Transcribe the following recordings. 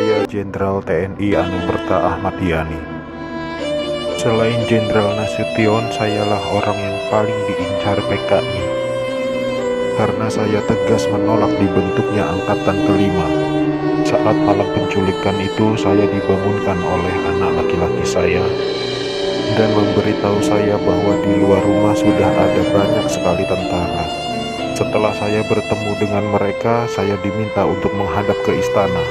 Saya Jenderal TNI Anumerta Ahmad Yani. Selain Jenderal Nasution, sayalah orang yang paling diincar PKI. Karena saya tegas menolak dibentuknya Angkatan Kelima. Saat malam penculikan itu, saya dibangunkan oleh anak laki-laki saya dan memberitahu saya bahwa di luar rumah sudah ada banyak sekali tentara. Setelah saya bertemu dengan mereka, saya diminta untuk menghadap ke istana.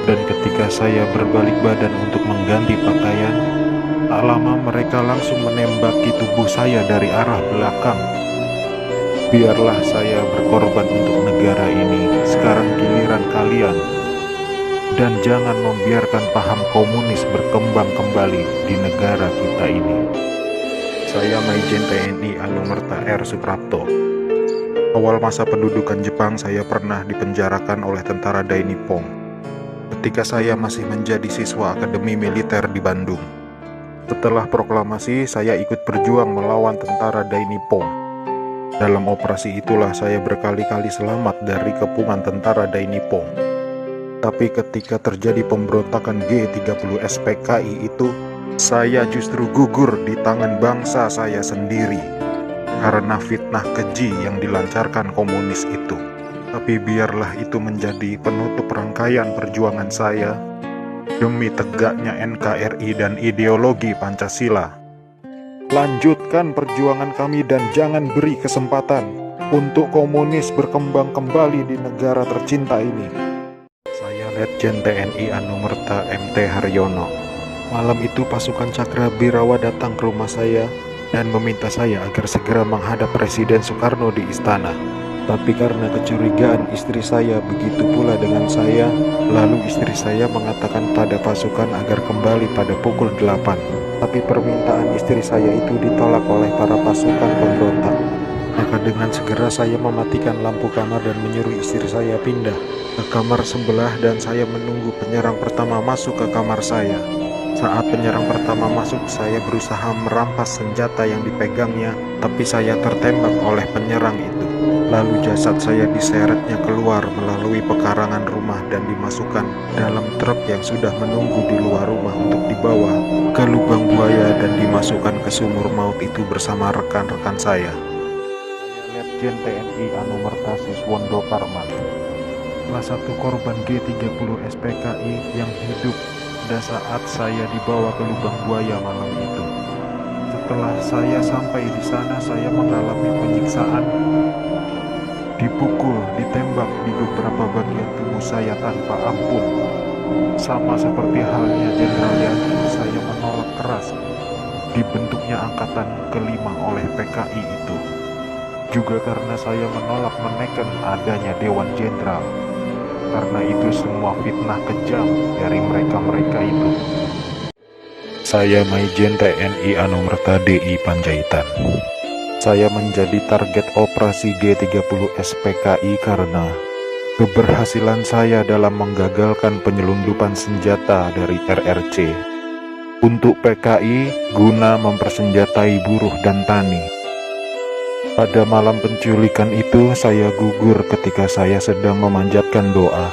Dan ketika saya berbalik badan untuk mengganti pakaian, tak lama mereka langsung menembaki tubuh saya dari arah belakang. Biarlah saya berkorban untuk negara ini, sekarang giliran kalian. Dan jangan membiarkan paham komunis berkembang kembali di negara kita ini. Saya Maijen TNI Anumerta R. Suprapto. Awal masa pendudukan Jepang, saya pernah dipenjarakan oleh tentara Dai Nippon ketika saya masih menjadi siswa Akademi Militer di Bandung. Setelah proklamasi, saya ikut berjuang melawan tentara Dai Nippon. Dalam operasi itulah saya berkali-kali selamat dari kepungan tentara Dai Nippon. Tapi ketika terjadi pemberontakan G30 SPKI itu, saya justru gugur di tangan bangsa saya sendiri karena fitnah keji yang dilancarkan komunis itu. Tapi biarlah itu menjadi penutup rangkaian perjuangan saya demi tegaknya NKRI dan ideologi Pancasila. Lanjutkan perjuangan kami dan jangan beri kesempatan untuk komunis berkembang kembali di negara tercinta ini. Saya Letjen TNI Anumerta MT Haryono. Malam itu pasukan Cakrabirawa datang ke rumah saya dan meminta saya agar segera menghadap Presiden Soekarno di istana. Tapi karena kecurigaan istri saya begitu pula dengan saya, lalu istri saya mengatakan pada pasukan agar kembali pada pukul 8. Tapi permintaan istri saya itu ditolak oleh para pasukan pemberontak. Maka dengan segera saya mematikan lampu kamar dan menyuruh istri saya pindah ke kamar sebelah, dan saya menunggu penyerang pertama masuk ke kamar saya. Saat penyerang pertama masuk, saya berusaha merampas senjata yang dipegangnya, tapi saya tertembak oleh penyerang itu. Lalu jasad saya diseretnya keluar melalui pekarangan rumah dan dimasukkan dalam truk yang sudah menunggu di luar rumah untuk dibawa ke lubang buaya dan dimasukkan ke sumur maut itu bersama rekan-rekan saya. Letjen TNI Anumerta Siswondo Parman, salah satu korban G30 SPKI yang hidup pada saat saya dibawa ke lubang buaya malam itu. Setelah saya sampai di sana, saya mengalami penyiksaan, dipukul, ditembak di beberapa bagian tubuh saya tanpa ampun. Sama seperti halnya Jenderal Yani, saya menolak keras dibentuknya Angkatan Kelima oleh PKI itu. Juga karena saya menolak menekan adanya Dewan Jenderal. Karena itu semua fitnah kejam dari mereka-mereka itu. Saya Maijen TNI Anumerta DI Panjaitan. Saya menjadi target operasi G30 SPKI karena keberhasilan saya dalam menggagalkan penyelundupan senjata dari RRC untuk PKI guna mempersenjatai buruh dan tani. Pada malam penculikan itu, saya gugur ketika saya sedang memanjatkan doa.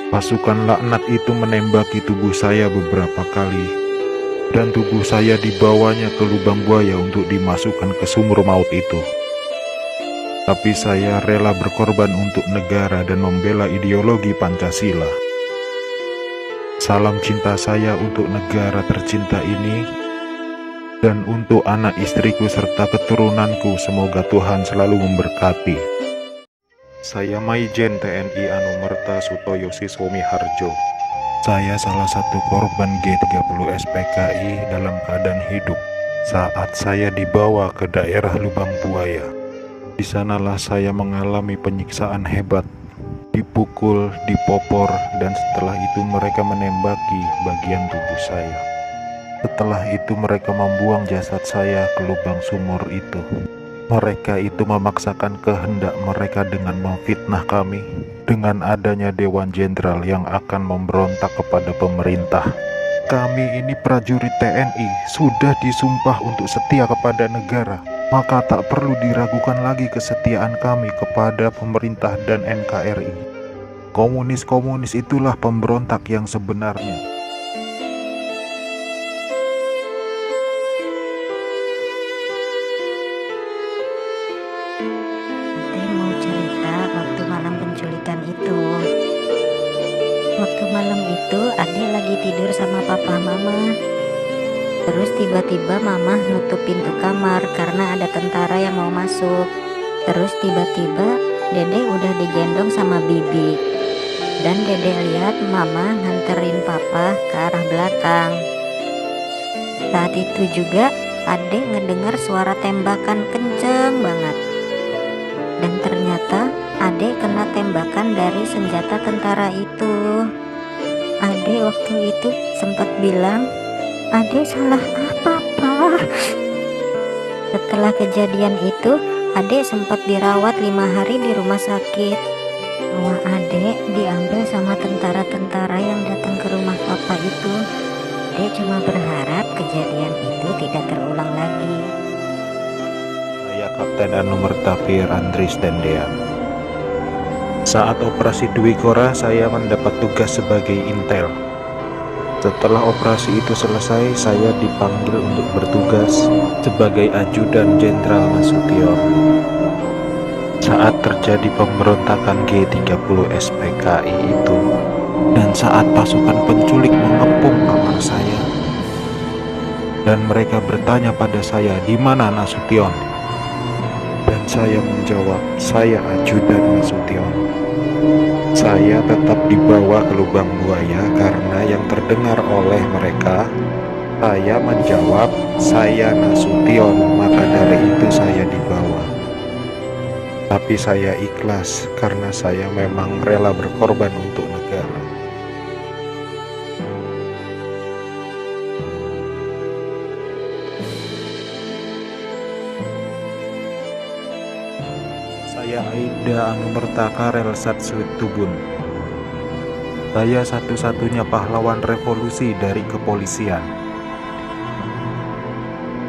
Pasukan laknat itu menembaki tubuh saya beberapa kali, dan tubuh saya dibawanya ke lubang buaya untuk dimasukkan ke sumur maut itu. Tapi saya rela berkorban untuk negara dan membela ideologi Pancasila. Salam cinta saya untuk negara tercinta ini, dan untuk anak istriku serta keturunanku, semoga Tuhan selalu memberkati. Saya Maijen TNI Anumerta Sutoyo Siswomi Harjo. Saya salah satu korban G30 SPKI dalam keadaan hidup saat saya dibawa ke daerah lubang buaya. Di sanalah saya mengalami penyiksaan hebat, dipukul, dipopor, dan setelah itu mereka menembaki bagian tubuh saya. Setelah itu mereka membuang jasad saya ke lubang sumur itu. Mereka itu memaksakan kehendak mereka dengan memfitnah kami dengan adanya Dewan Jenderal yang akan memberontak kepada pemerintah. Kami ini prajurit TNI sudah disumpah untuk setia kepada negara, maka tak perlu diragukan lagi kesetiaan kami kepada pemerintah dan NKRI. Komunis-komunis itulah pemberontak yang sebenarnya. Ade mau cerita waktu malam penculikan itu. Waktu malam itu Ade lagi tidur sama papa mama. Terus tiba-tiba mama nutup pintu kamar karena ada tentara yang mau masuk. Terus tiba-tiba Dede udah digendong sama bibi. Dan Dede lihat mama nganterin papa ke arah belakang. Saat itu juga Ade ngedengar suara tembakan kenceng banget. Dan ternyata Ade kena tembakan dari senjata tentara itu. Ade waktu itu sempat bilang, Ade salah apa, Pak? Setelah kejadian itu, Ade sempat dirawat 5 hari di rumah sakit. Rumah Ade diambil sama tentara-tentara yang datang ke rumah papa itu. Ade cuma berharap kejadian itu tidak terulang lagi. Saya Kapten Anumerta Andris Dendean. Saat operasi Dwi Kora, saya mendapat tugas sebagai intel. Setelah operasi itu selesai, saya dipanggil untuk bertugas sebagai ajudan Jenderal Nasution. Saat terjadi pemberontakan G30 SPKI itu, dan saat pasukan penculik mengepung kamar saya, dan mereka bertanya pada saya, di mana Nasution? Dan saya menjawab, saya ajudan Nasution. Saya tetap dibawa ke lubang buaya karena yang terdengar oleh mereka, saya menjawab, saya Nasution, maka dari itu saya dibawa. Tapi saya ikhlas karena saya memang rela berkorban untuk negara. Saya Aibda Anumerta Karel Satsuit Tubun. Saya satu-satunya pahlawan revolusi dari kepolisian.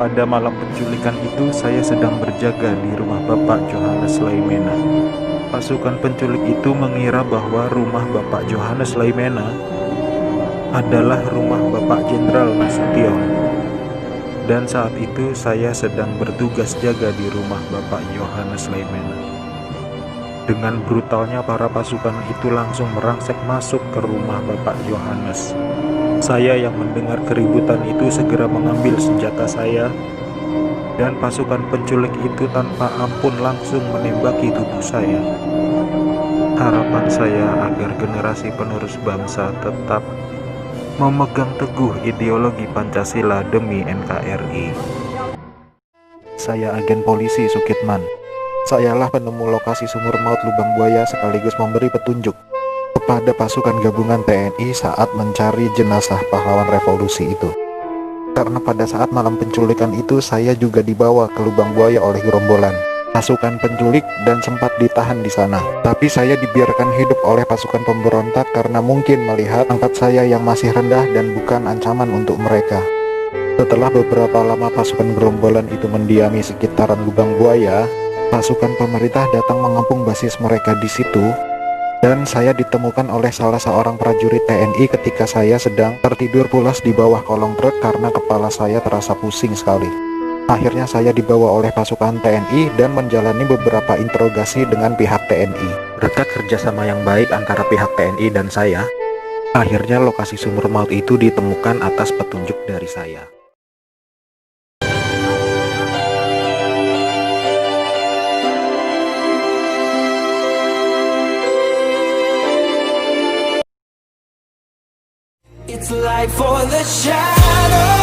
Pada malam penculikan itu, saya sedang berjaga di rumah Bapak Johannes Laimena. Pasukan penculik itu mengira bahwa rumah Bapak Johannes Laimena adalah rumah Bapak Jenderal Nasution. Dan saat itu saya sedang bertugas jaga di rumah Bapak Johannes Laimena. Dengan brutalnya para pasukan itu langsung merangsek masuk ke rumah Bapak Johannes. Saya yang mendengar keributan itu segera mengambil senjata saya, dan pasukan penculik itu tanpa ampun langsung menembaki tubuh saya. Harapan saya agar generasi penerus bangsa tetap memegang teguh ideologi Pancasila demi NKRI. Saya agen polisi Sukitman. Sayalah penemu lokasi sumur maut lubang buaya sekaligus memberi petunjuk kepada pasukan gabungan TNI saat mencari jenazah pahlawan revolusi itu. Karena pada saat malam penculikan itu saya juga dibawa ke lubang buaya oleh gerombolan pasukan penculik dan sempat ditahan di sana. Tapi saya dibiarkan hidup oleh pasukan pemberontak karena mungkin melihat pangkat saya yang masih rendah dan bukan ancaman untuk mereka. Setelah beberapa lama pasukan gerombolan itu mendiami sekitaran lubang buaya, pasukan pemerintah datang mengepung basis mereka di situ, dan saya ditemukan oleh salah seorang prajurit TNI ketika saya sedang tertidur pulas di bawah kolong truk karena kepala saya terasa pusing sekali. Akhirnya saya dibawa oleh pasukan TNI dan menjalani beberapa interogasi dengan pihak TNI. Berkat kerjasama yang baik antara pihak TNI dan saya, akhirnya lokasi sumur maut itu ditemukan atas petunjuk dari saya. It's life for the shadow.